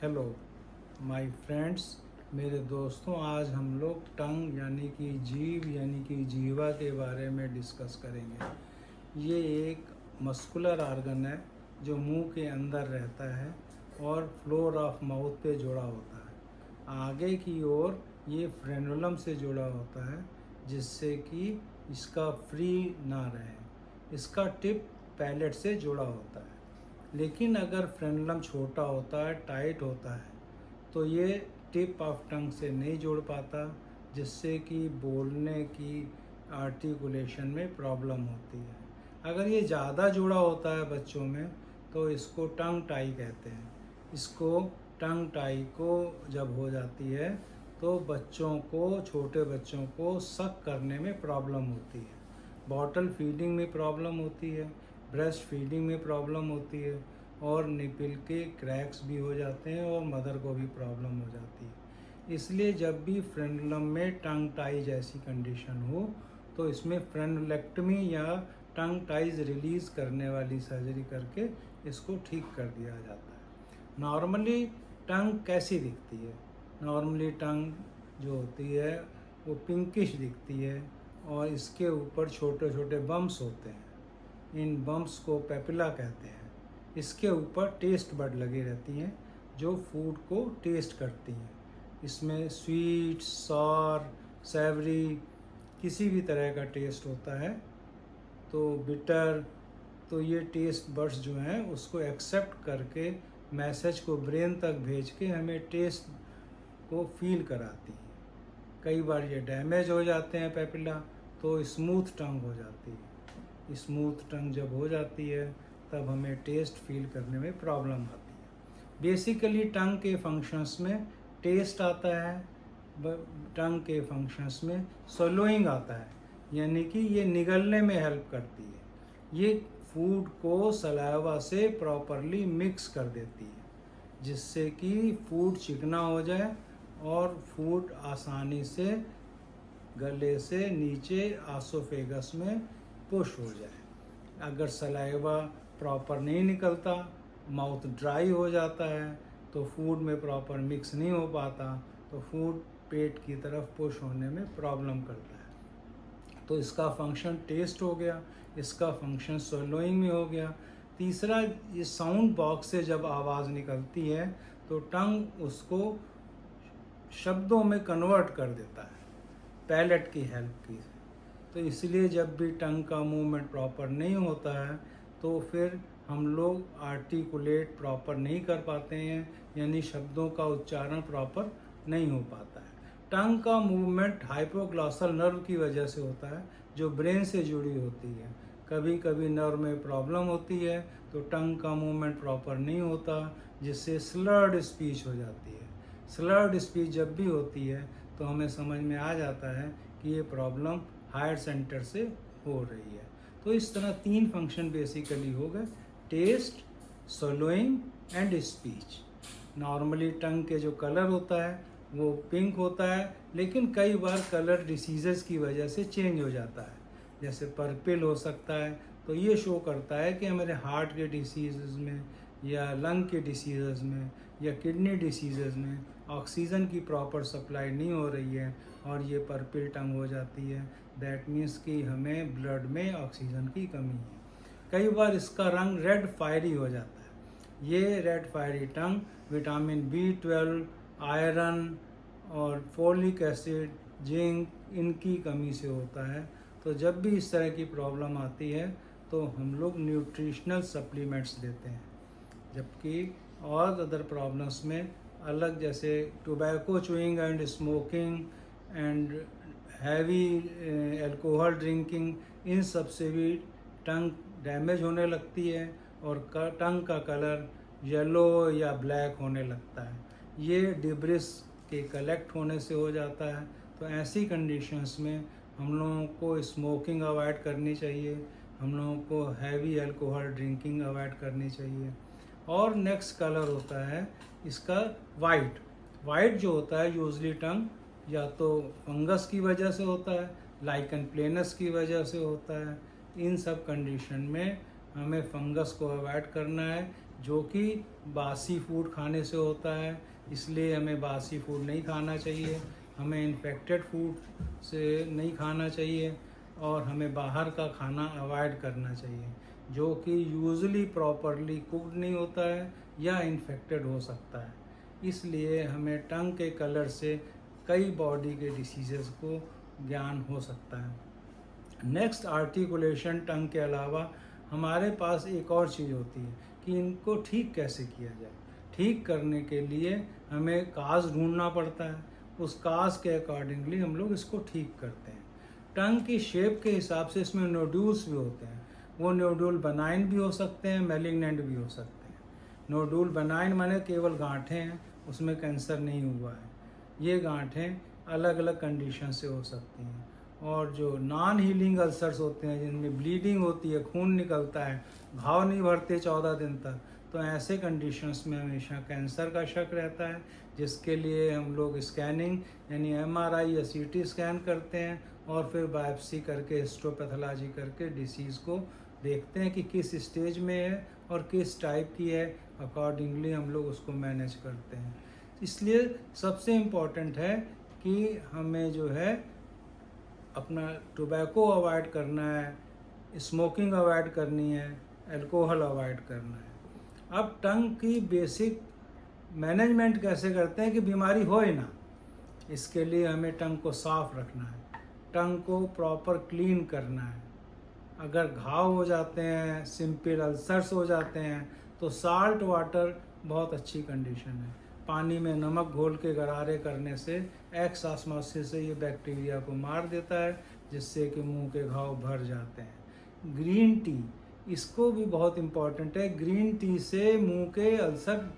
Hello my friends, मेरे दोस्तों, आज हम लोग टंग यानी कि जीभ यानी कि जीवा के बारे में डिस्कस करेंगे। ये एक मस्कुलर ऑर्गन है जो मुंह के अंदर रहता है और फ्लोर ऑफ माउथ पे जुड़ा होता है। आगे की ओर ये फ्रेनुलम से जुड़ा होता है जिससे कि इसका फ्री ना रहे। इसका टिप पैलेट से जुड़ा होता है, लेकिन अगर फ्रेनुलम छोटा होता है, टाइट होता है, तो ये टिप ऑफ टंग से नहीं जुड़ पाता, जिससे कि बोलने की आर्टिकुलेशन में प्रॉब्लम होती है। अगर ये ज़्यादा जुड़ा होता है बच्चों में तो इसको टंग टाई कहते हैं। इसको टंग टाई को जब हो जाती है तो बच्चों को, छोटे बच्चों को सक करने में प्रॉब्लम होती है, बॉटल फीडिंग में प्रॉब्लम होती है, ब्रेस्ट फीडिंग में प्रॉब्लम होती है और निपल के क्रैक्स भी हो जाते हैं और मदर को भी प्रॉब्लम हो जाती है। इसलिए जब भी फ्रेनुलम में टंग टाई जैसी कंडीशन हो तो इसमें फ्रेनुलेक्टमी या टंग टाइज रिलीज़ करने वाली सर्जरी करके इसको ठीक कर दिया जाता है। नॉर्मली टंग कैसी दिखती है? नॉर्मली टंग जो होती है वो पिंकिश दिखती है और इसके ऊपर छोटे छोटे बम्प्स होते हैं। इन बम्प्स को पेपिला कहते हैं। इसके ऊपर टेस्ट बड लगी रहती हैं जो फूड को टेस्ट करती हैं। इसमें स्वीट, सॉर, सेवरी किसी भी तरह का टेस्ट होता है, तो बिटर, तो ये टेस्ट बड्स जो हैं उसको एक्सेप्ट करके मैसेज को ब्रेन तक भेज के हमें टेस्ट को फील कराती है। कई बार ये डैमेज हो जाते हैं पेपिला, तो स्मूथ टंग हो जाती है। स्मूथ टंग जब हो जाती है तब हमें टेस्ट फील करने में प्रॉब्लम आती है। बेसिकली टंग के फंक्शंस में टेस्ट आता है, टंग के फंक्शंस में स्वलोइंग आता है, यानी कि ये निगलने में हेल्प करती है। ये फूड को सलाइवा से प्रॉपरली मिक्स कर देती है, जिससे कि फूड चिकना हो जाए और फूड आसानी से गले से नीचे आसोफेगस में पुश हो जाए। अगर सलाइवा प्रॉपर नहीं निकलता, माउथ ड्राई हो जाता है, तो फूड में प्रॉपर मिक्स नहीं हो पाता, तो फूड पेट की तरफ पुश होने में प्रॉब्लम करता है। तो इसका फंक्शन टेस्ट हो गया, इसका फंक्शन स्वलोइंग में हो गया। तीसरा, ये साउंड बॉक्स से जब आवाज़ निकलती है तो टंग उसको शब्दों में कन्वर्ट कर देता है पैलेट की हेल्प की। तो इसलिए जब भी टंग का मूवमेंट प्रॉपर नहीं होता है तो फिर हम लोग आर्टिकुलेट प्रॉपर नहीं कर पाते हैं, यानी शब्दों का उच्चारण प्रॉपर नहीं हो पाता है। टंग का मूवमेंट हाइपोग्लॉसल नर्व की वजह से होता है जो ब्रेन से जुड़ी होती है। कभी कभी नर्व में प्रॉब्लम होती है तो टंग का मूवमेंट प्रॉपर नहीं होता, जिससे स्लर्ड स्पीच हो जाती है। स्लर्ड स्पीच जब भी होती है तो हमें समझ में आ जाता है कि ये प्रॉब्लम हायर सेंटर से हो रही है। तो इस तरह 3 फंक्शन बेसिकली हो गए: टेस्ट, स्वलोइंग एंड स्पीच। नॉर्मली टंग के जो कलर होता है वो पिंक होता है, लेकिन कई बार कलर डिसीजेस की वजह से चेंज हो जाता है। जैसे पर्पल हो सकता है, तो ये शो करता है कि हमारे हार्ट के डिसीज़ में या लंग के डिसीज़ में या किडनी डिसीज़ में ऑक्सीजन की प्रॉपर सप्लाई नहीं हो रही है और ये पर्पल टंग हो जाती है। दैट मीन्स कि हमें ब्लड में ऑक्सीजन की कमी है। कई बार इसका रंग रेड फायरी हो जाता है। ये रेड फायरी टंग विटामिन B12, आयरन और फोलिक एसिड, जिंक, इनकी कमी से होता है। तो जब भी इस तरह की प्रॉब्लम आती है तो हम लोग न्यूट्रिशनल सप्लीमेंट्स देते हैं। जबकि और अदर प्रॉब्लम्स में अलग, जैसे tobacco chewing and smoking and heavy alcohol drinking, इन सब से भी टंग डैमेज होने लगती है और टंग का कलर येलो या ब्लैक होने लगता है। ये डिब्रिस के कलेक्ट होने से हो जाता है। तो ऐसी कंडीशंस में हम लोगों को स्मोकिंग अवॉइड करनी चाहिए, हम लोगों को हैवी अल्कोहल ड्रिंकिंग अवॉइड करनी चाहिए। और नेक्स्ट कलर होता है इसका वाइट। वाइट जो होता है यूजली टंग या तो फंगस की वजह से होता है, लाइकन प्लेनस की वजह से होता है। इन सब कंडीशन में हमें फंगस को अवॉइड करना है, जो कि बासी फूड खाने से होता है। इसलिए हमें बासी फूड नहीं खाना चाहिए, हमें इन्फेक्टेड फूड से नहीं खाना चाहिए और हमें बाहर का खाना अवॉइड करना चाहिए जो कि यूजुअली प्रॉपरली कुक्ड नहीं होता है या इन्फेक्टेड हो सकता है। इसलिए हमें टंग के कलर से कई बॉडी के डिसीजेस को ज्ञान हो सकता है। नेक्स्ट, आर्टिकुलेशन टंग के अलावा हमारे पास एक और चीज़ होती है कि इनको ठीक कैसे किया जाए। ठीक करने के लिए हमें काज ढूंढना पड़ता है, उस काज के अकॉर्डिंगली हम लोग इसको ठीक करते हैं। टंग की शेप के हिसाब से इसमें नोड्यूल्स भी होते हैं। वो नोड्यूल बनाइन भी हो सकते हैं, मैलिग्नेंट भी हो सकते हैं। नोड्यूल बनाइन माने केवल गांठें हैं, उसमें कैंसर नहीं हुआ है। ये गांठें अलग अलग कंडीशन से हो सकती हैं। और जो नॉन हीलिंग अल्सर्स होते हैं जिनमें ब्लीडिंग होती है, खून निकलता है, घाव नहीं भरते 14 दिन तक, तो ऐसे कंडीशंस में हमेशा कैंसर का शक रहता है, जिसके लिए हम लोग स्कैनिंग यानी MRI या CT स्कैन करते हैं और फिर बायोप्सी करके हिस्टोपैथोलॉजी करके डिसीज़ को देखते हैं कि किस स्टेज में है और किस टाइप की है। अकॉर्डिंगली हम लोग उसको मैनेज करते हैं। इसलिए सबसे इम्पॉर्टेंट है कि हमें जो है अपना टोबैको अवॉइड करना है, स्मोकिंग अवॉइड करनी है, अल्कोहल अवॉइड करना है। अब टंग की बेसिक मैनेजमेंट कैसे करते हैं कि बीमारी हो ही ना, इसके लिए हमें टंग को साफ रखना है, टंग को प्रॉपर क्लीन करना है। अगर घाव हो जाते हैं, सिंपल अल्सर्स हो जाते हैं, तो साल्ट वाटर बहुत अच्छी कंडीशन है। पानी में नमक घोल के गरारे करने से एक्स ऑस्मोसिस से ये बैक्टीरिया को मार देता है, जिससे कि मुंह के घाव भर जाते हैं। ग्रीन टी, इसको भी बहुत इम्पॉर्टेंट है। ग्रीन टी से मुंह के अल्सर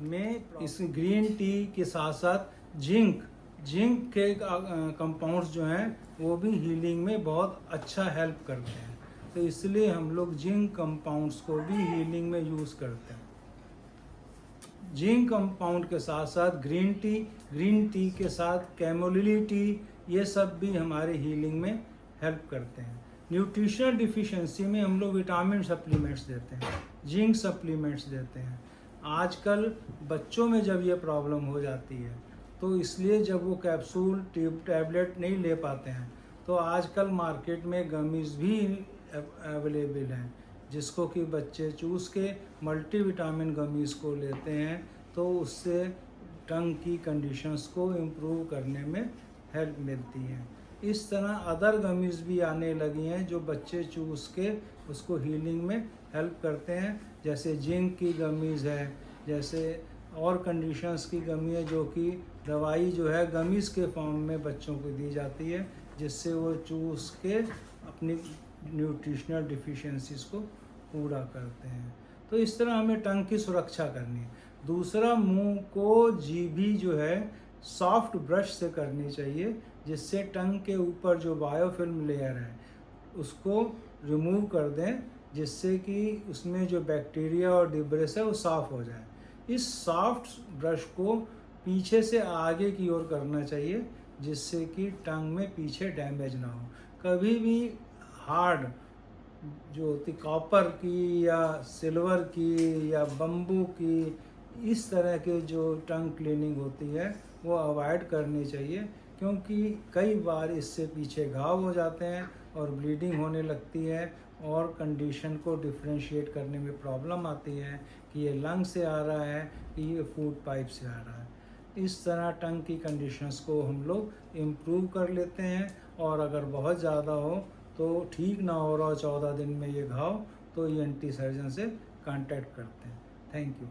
में, इस ग्रीन टी के साथ साथ जिंक के कंपाउंड्स जो हैं वो भी हीलिंग में बहुत अच्छा हेल्प करते हैं। तो इसलिए हम लोग जिंक कंपाउंड्स को भी हीलिंग में यूज़ करते हैं। जिंक कंपाउंड के साथ साथ ग्रीन टी के साथ कैमोमिली टी, ये सब भी हमारे हीलिंग में हेल्प करते हैं। न्यूट्रिशनल डिफिशिएंसी में हम लोग विटामिन सप्लीमेंट्स देते हैं, जिंक सप्लीमेंट्स देते हैं। आजकल बच्चों में जब ये प्रॉब्लम हो जाती है तो इसलिए जब वो कैप्सूल टैबलेट नहीं ले पाते हैं तो आजकल मार्केट में गमीज भी अवेलेबल हैं, जिसको कि बच्चे चूस के मल्टीविटामिन गमीज को लेते हैं, तो उससे टंग की कंडीशंस को इम्प्रूव करने में हेल्प मिलती है। इस तरह अदर गमीज भी आने लगी हैं जो बच्चे चूस के उसको हीलिंग में हेल्प करते हैं, जैसे जिंक की गमीज है, जैसे और कंडीशंस की गमी है जो कि दवाई जो है गमीज के फॉर्म में बच्चों को दी जाती है, जिससे वो चूस के अपनी न्यूट्रिशनल डिफिशिएंसीज को पूरा करते हैं। तो इस तरह हमें टंग की सुरक्षा करनी है। दूसरा, मुंह को जीभी जो है सॉफ्ट ब्रश से करनी चाहिए, जिससे टंग के ऊपर जो बायोफिल्म लेयर है उसको रिमूव कर दें, जिससे कि उसमें जो बैक्टीरिया और डिब्रेस है वो साफ़ हो जाए। इस सॉफ्ट ब्रश को पीछे से आगे की ओर करना चाहिए, जिससे कि टंग में पीछे डैमेज ना हो। कभी भी हार्ड जो होती कॉपर की या सिल्वर की या बम्बू की, इस तरह के जो टंग क्लीनिंग होती है वो अवॉइड करनी चाहिए, क्योंकि कई बार इससे पीछे घाव हो जाते हैं और ब्लीडिंग होने लगती है और कंडीशन को डिफरेंशिएट करने में प्रॉब्लम आती है कि ये लंग से आ रहा है कि ये फूड पाइप से आ रहा है। इस तरह टंग की कंडीशंस को हम लोग इम्प्रूव कर लेते हैं, और अगर बहुत ज़्यादा हो तो ठीक ना हो रहा 14 दिन में ये घाव, तो ENT सर्जन से कांटेक्ट करते हैं। Thank you.